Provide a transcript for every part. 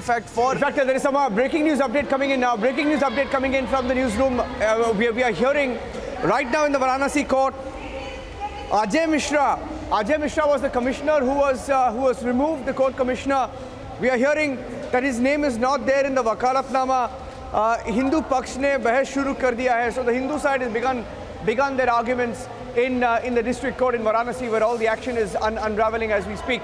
In fact, there is some breaking news update coming in now. Breaking news update coming in from the newsroom. We are hearing right now in the Varanasi court, Ajay Mishra. Ajay Mishra was the commissioner who was removed, the court commissioner. We are hearing that his name is not there in the wakalatnama. Hindu Paksh ne bahas shuru kar diya hai. So the Hindu side has begun their arguments in the district court in Varanasi, where all the action is unraveling as we speak.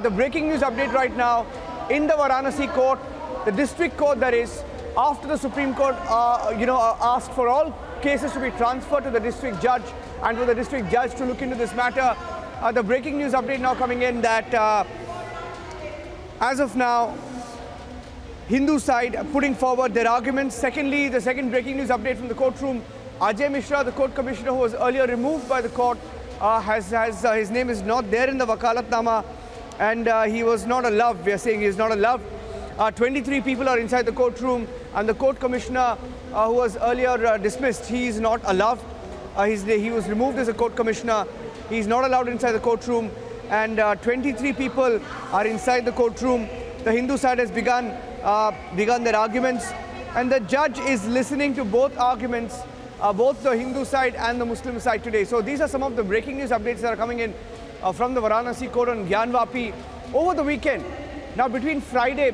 The breaking news update right now in the Varanasi court, the district court that is, after the Supreme Court asked for all cases to be transferred to the district judge and for the district judge to look into this matter. The breaking news update now coming in that as of now, Hindu side putting forward their arguments. Secondly, the second breaking news update from the courtroom, Ajay Mishra, the court commissioner who was earlier removed by the court, his name is not there in the wakalatnama, and he was not allowed. We are saying he is not allowed. 23 people are inside the courtroom, and the court commissioner who was earlier dismissed, he is not allowed. He was removed as a court commissioner. He is not allowed inside the courtroom, and 23 people are inside the courtroom. The Hindu side has begun their arguments, and the judge is listening to both arguments, both the Hindu side and the Muslim side today. So these are some of the breaking news updates that are coming in from the Varanasi court on Gyanvapi over the weekend. Now between Friday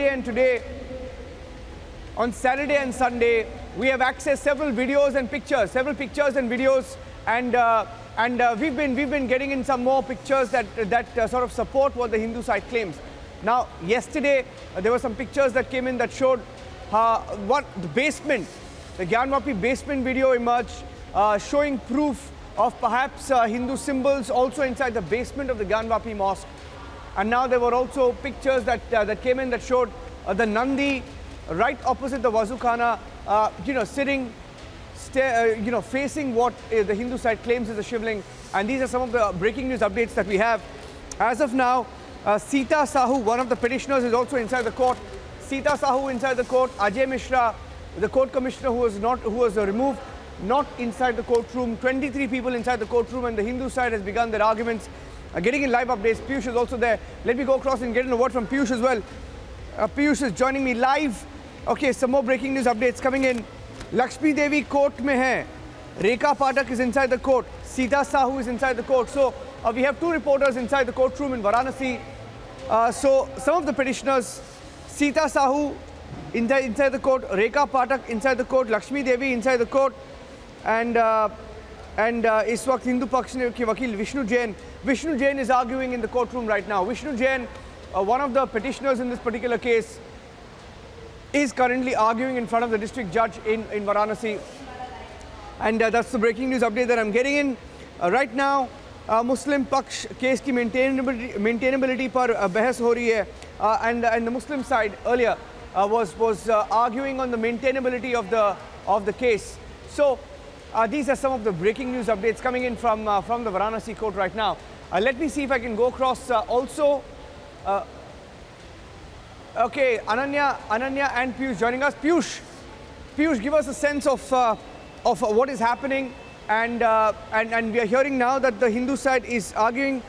and today, on Saturday and Sunday, we have accessed several pictures and videos, and we've been getting in some more pictures that sort of support what the Hindu side claims. Now, yesterday there were some pictures that came in that showed what the basement, the Gyanvapi basement video emerged, showing proof of perhaps Hindu symbols also inside the basement of the Gyanvapi mosque. And now there were also pictures that came in that showed the Nandi right opposite the Vazukhana, sitting, facing what the Hindu side claims is a shivling. And these are some of the breaking news updates that we have. As of now, Sita Sahu, one of the petitioners, is also inside the court. Sita Sahu inside the court. Ajay Mishra, the court commissioner who was removed, not inside the courtroom. 23 people inside the courtroom, and the Hindu side has begun their arguments. Getting in live updates, Piyush is also there. Let me go across and get in a word from Piyush as well. Piyush is joining me live. Okay, some more breaking news updates coming in. Lakshmi Devi court mein hai. Rekha Pathak is inside the court. Sita Sahu is inside the court. So we have two reporters inside the courtroom in Varanasi. So some of the petitioners, Sita Sahu inside the court, Rekha Pathak inside the court, Lakshmi Devi inside the court, and is waqt Hindu Paksh ke vakil Vishnu Jain. Vishnu Jain is arguing in the courtroom right now. Vishnu Jain, one of the petitioners in this particular case, is currently arguing in front of the district judge in Varanasi. And that's the breaking news update that I'm getting in. Right now, Muslim Paksh case ki maintainability par bahas ho rahi hai, and the Muslim side earlier was arguing on the maintainability of the case. So these are some of the breaking news updates coming in from the Varanasi court right now. Let me see if I can go across also. Okay, Ananya and Piyush joining us. Piyush, give us a sense of what is happening, and we are hearing now that the Hindu side is arguing.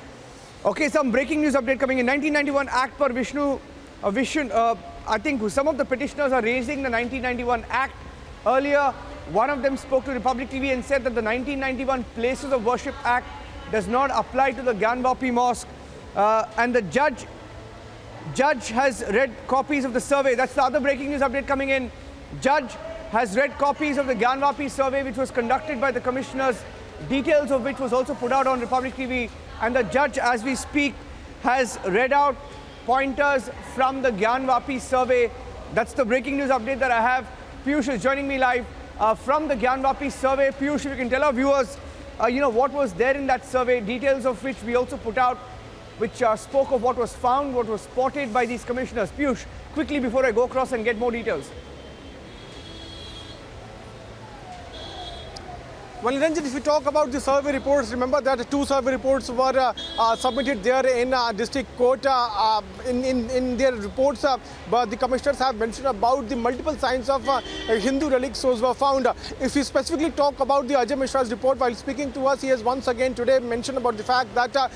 Okay, some breaking news update coming in. 1991 Act per Vishnu. I think some of the petitioners are raising the 1991 Act. Earlier, one of them spoke to Republic TV and said that the 1991 Places of Worship Act does not apply to the Gyanvapi mosque, and the judge has read copies of the survey. That's the other breaking news update coming in. Judge has read copies of the Gyanvapi survey, which was conducted by the commissioners, details of which was also put out on Republic TV. And the judge, as we speak, has read out pointers from the Gyanvapi survey. That's the breaking news update that I have. Piyush is joining me live from the Gyanvapi survey. Piyush, if you can tell our viewers, what was there in that survey, details of which we also put out, which spoke of what was found, what was spotted by these commissioners. Piyush, quickly before I go across and get more details. Well, Niranjan, if we talk about the survey reports, remember that 2 survey reports were submitted there in district court. In their reports, but the commissioners have mentioned about the multiple signs of Hindu relics were found. If we specifically talk about the Ajay Mishra's report, while speaking to us, he has once again today mentioned about the fact that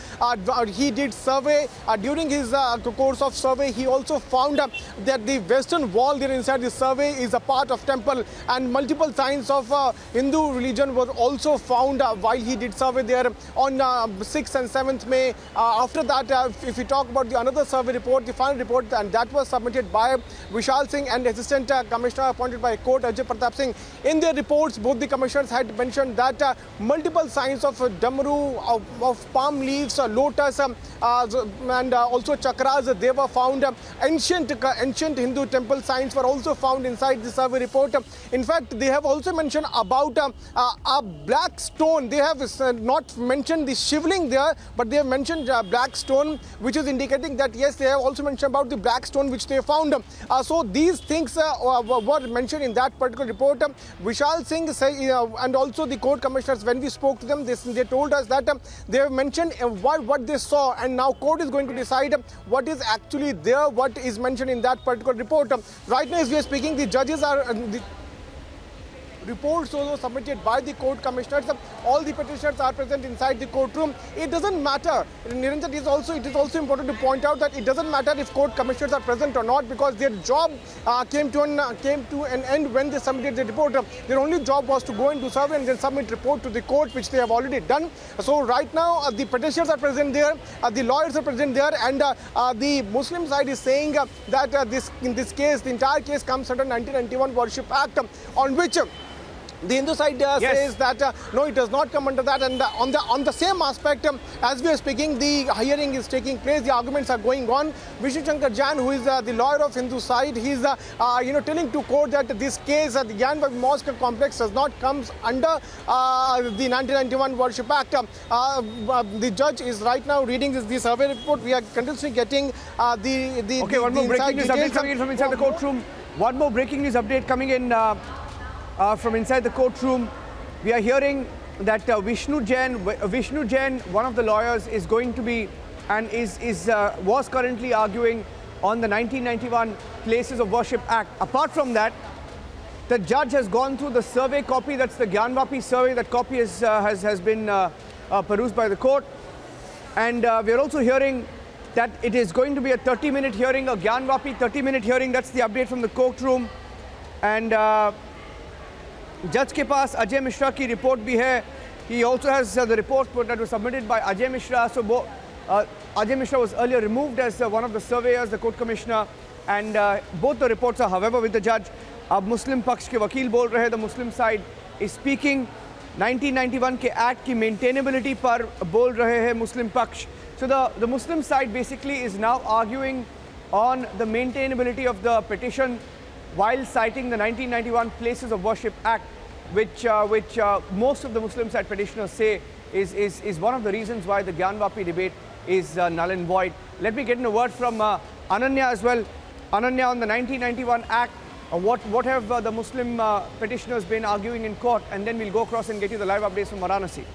he did survey. During his course of survey, he also found that the western wall there inside the survey is a part of temple, and multiple signs of Hindu religion were also found while he did survey there on 6th and 7th May. After that, if we talk about the another survey report, the final report, and that was submitted by Vishal Singh and Assistant Commissioner appointed by Court Ajay Pratap Singh. In their reports, both the commissioners had mentioned that multiple signs of damaru, of palm leaves, lotus, and also chakras, they were found. Ancient Hindu temple signs were also found inside the survey report. In fact, they have also mentioned about a black stone. They have not mentioned the shivling there, but they have mentioned black stone, which is indicating that yes, they have also mentioned about the black stone which they found. So these things were mentioned in that particular report. Vishal Singh and also the court commissioners, when we spoke to them, they told us that they have mentioned what they saw, and now court is going to decide what is actually there, what is mentioned in that particular report. Right now, as we are speaking, the judges are reports also submitted by the court commissioners. All the petitioners are present inside the courtroom. It doesn't matter. Niranjan, it is also important to point out that it doesn't matter if court commissioners are present or not, because their job came to an end when they submitted the report. Their only job was to go into survey and then submit report to the court, which they have already done. So right now, the petitioners are present there, the lawyers are present there, and the Muslim side is saying that in this case, the entire case comes under 1991 Worship Act, on which the Hindu side says that no, it does not come under that. And on the same aspect, as we are speaking, the hearing is taking place. The arguments are going on. Vishnu Shankar Jain, who is the lawyer of Hindu side, he's telling to court that this case at the Gyanvapi Mosque complex does not come under the 1991 Worship Act. The judge is right now reading the survey report. We are continuously getting the one more breaking news update coming in from inside the courtroom. One more breaking news update coming in. From inside the courtroom, we are hearing that Vishnu Jain, one of the lawyers, is going to be and was currently arguing on the 1991 Places of Worship Act. Apart from that, the judge has gone through the survey copy. That's the Gyanvapi survey. That copy has been perused by the court, and we are also hearing that it is going to be a 30-minute hearing, a Gyanvapi 30-minute hearing. That's the update from the courtroom, and. जज के पास अजय मिश्रा की report भी है. He also has the report that was submitted by Ajay Mishra. So Ajay Mishra was earlier removed as one of the surveyors, the court commissioner, and both the reports are, however, with the judge. अब मुस्लिम पक्ष के वकील बोल रहे हैं. The Muslim side is speaking. 1991 के act की maintainability पर बोल रहे हैं मुस्लिम पक्ष. So the Muslim side basically is now arguing on the maintainability of the petition, while citing the 1991 Places of Worship Act, which most of the Muslim side petitioners say is one of the reasons why the Gyanvapi debate is null and void. Let me get in a word from Ananya as well. Ananya, on the 1991 Act, what have the Muslim petitioners been arguing in court? And then we'll go across and get you the live updates from Varanasi.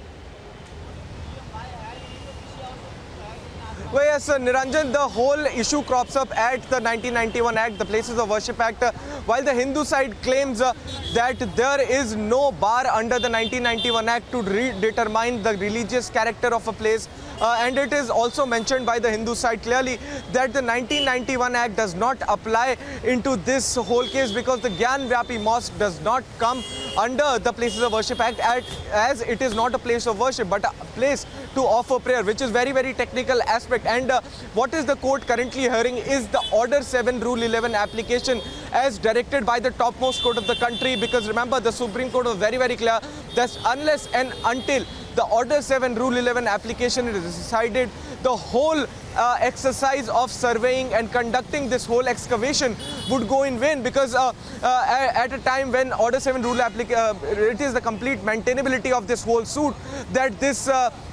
Well, yes, Niranjan, the whole issue crops up at the 1991 Act, the Places of Worship Act, while the Hindu side claims that there is no bar under the 1991 Act to redetermine the religious character of a place. And it is also mentioned by the Hindu side clearly that the 1991 Act does not apply into this whole case, because the Gyanvapi Mosque does not come under the Places of Worship Act, as it is not a place of worship but a place to offer prayer, which is very, very technical aspect. And what is the court currently hearing is the Order 7 Rule 11 application as directed by the topmost court of the country, because remember, the Supreme Court was very, very clear that unless and until the Order 7 Rule 11 application is decided, the whole exercise of surveying and conducting this whole excavation would go in vain, because at a time when Order 7 Rule it is the complete maintainability of this whole suit that this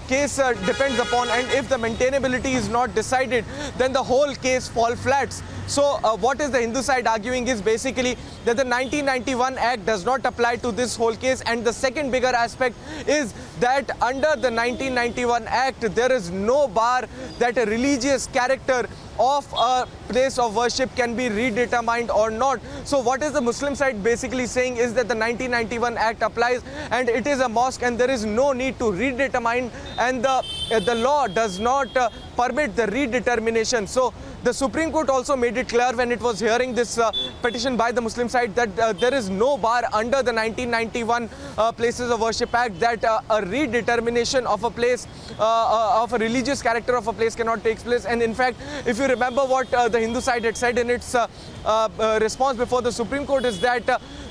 case depends upon, and if the maintainability is not decided, then the whole case falls flat. So what is the Hindu side arguing is basically that the 1991 Act does not apply to this whole case, and the second bigger aspect is that under the 1991 Act there is no bar that a religious character of a place of worship can be redetermined or not. So what is the Muslim side basically saying is that the 1991 Act applies and it is a mosque and there is no need to redetermine, and the law does not permit the redetermination. So the Supreme Court also made it clear when it was hearing this petition by the Muslim side that there is no bar under the 1991 Places of Worship Act that a redetermination of a place, of a religious character of a place cannot take place. And in fact, if you remember what the Hindu side had said in its response before the Supreme Court is that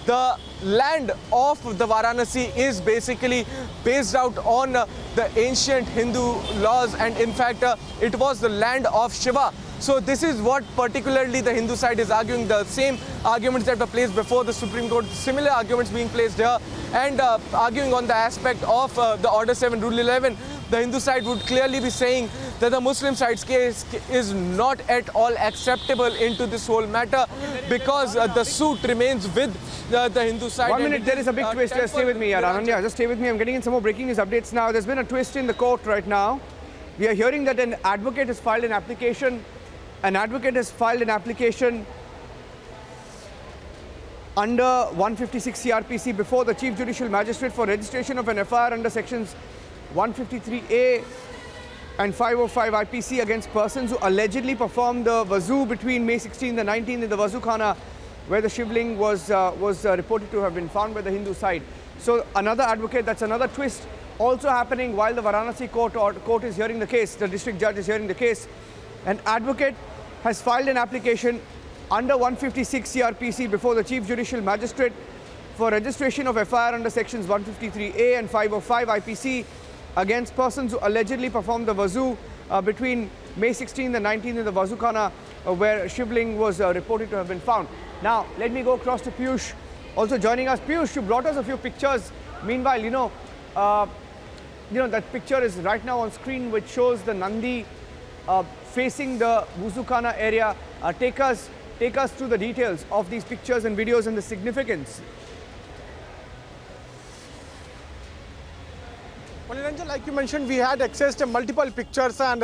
the land of the Varanasi is basically based out on the ancient Hindu laws, and in fact it was the land of Shiva. So this is what particularly the Hindu side is arguing, the same arguments that were placed before the Supreme Court, similar arguments being placed here, and arguing on the aspect of the Order 7, Rule 11. The Hindu side would clearly be saying that the Muslim side's case is not at all acceptable into this whole matter because the suit remains with the Hindu side. 1 minute, there is a big twist. Just stay with me, Ananya. Just stay with me. I'm getting in some more breaking news updates now. There's been a twist in the court right now. We are hearing that an advocate has filed an application. An advocate has filed an application under 156 CRPC before the Chief Judicial Magistrate for registration of an FIR under sections 153A and 505 IPC against persons who allegedly performed the wazoo between May 16th and 19th in the Wazoo Khana, where the shivling was reported to have been found by the Hindu side. So another advocate, that's another twist also happening while the Varanasi court is hearing the case, the district judge is hearing the case. An advocate has filed an application under 156 CRPC before the Chief Judicial Magistrate for registration of FIR under sections 153A and 505 IPC against persons who allegedly performed the wazoo between May 16th and 19th in the Wazoo Khana, where shivling was reported to have been found. Now, let me go across to Piyush, also joining us. Piyush, you brought us a few pictures. Meanwhile, that picture is right now on screen, which shows the Nandi facing the Wazoo Khana area. Take us through the details of these pictures and videos and the significance. Well, Niranjan, like you mentioned, we had accessed multiple pictures and